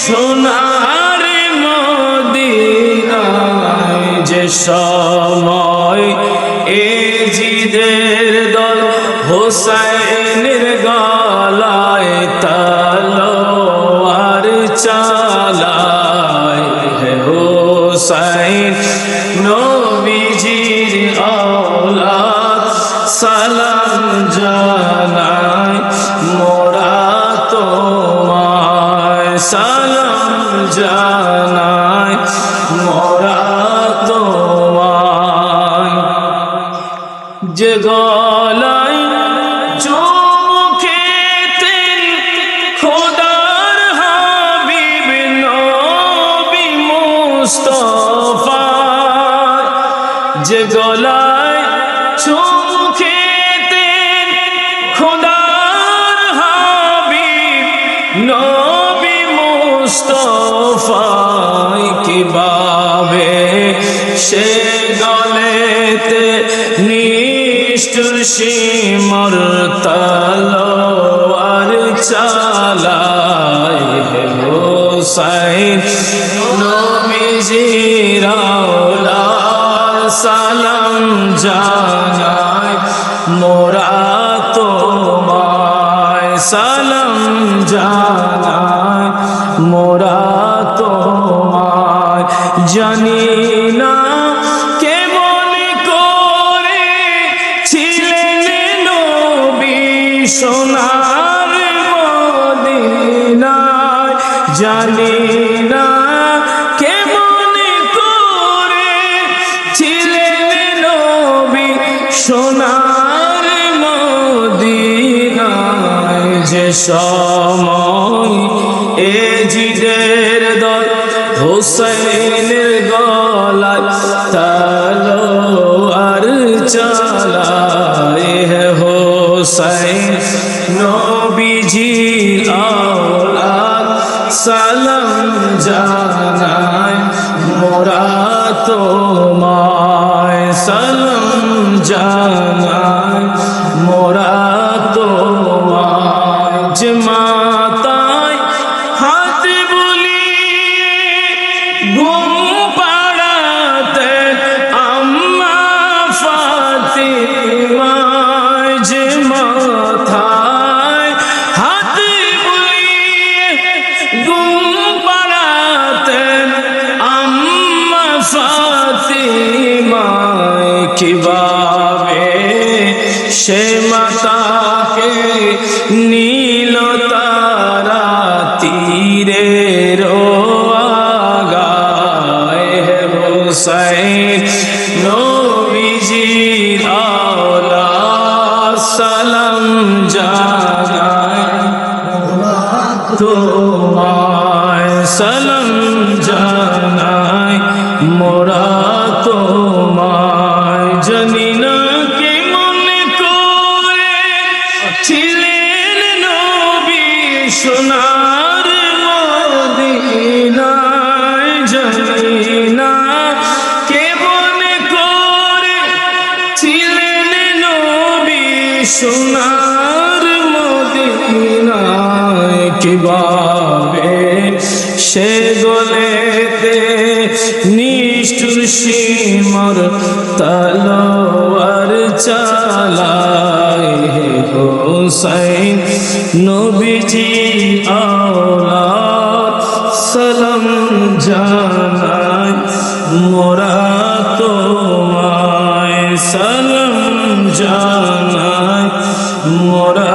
সোনার মদিনায় যে সময় এজিদের দল হোসাইনের গলায় তলোয়ার চালায় হোসাইন নবীজির औलाद সালাম জানাই মোরা তোমায় সালাম জানাই মোরা তোমায় যে গলায় চুমুকেতেন খোদার হাবিব নবী মুস্তাফা যে গলায় চুমুকেতেন খোদার হাবিব নবী মুস্তাফা কিভাবে সে গলেতে নিষ্ঠুর সিমর তলোয়ার চালায় হোসাইন নবীজির औलाद সালাম জানাই মোরা তোমায় সালাম জানাই মোরা তোমায় জানি না কেমন করে ছিলেন নবী সোনার মদিনায় জানি না কেমন করে ছিলেন নবী সোনার মদিনায় যে সময় এজিদের দল হোসাইনের গলায় তলোয়ার চালায় হোসাইন নবীজির औलाद সালাম জানাই মোরা তোমায় সালাম জানাই মোরা তোমায় যে মাতায় হাত বুলিয়ে ঘুম পাড়াতে আম্মা ফাতিমা যে মাথায় হাত বুলিয়ে ঘুম পাড়াতে আম্মা ফাতিমা কিভাবে সে মাতাকে নীল তারা তীরের আগায় হোসাইন নবীজির औलाद সালাম জানাই তোমায় সালাম জানাই মোরা তোমায় জানি না কেমন করে ছিলেন নবী সোনার মদিনায় জানি না কেমন করে ছিলেন নবী সোনার মদিনায় কিভাবে সে গলেতে নিষ্ঠুর সিমর তলোয়ার চালায় হোসাইন নবীজির औलाद সালাম জানাই মোরা তোমায় সালাম জানাই মোরা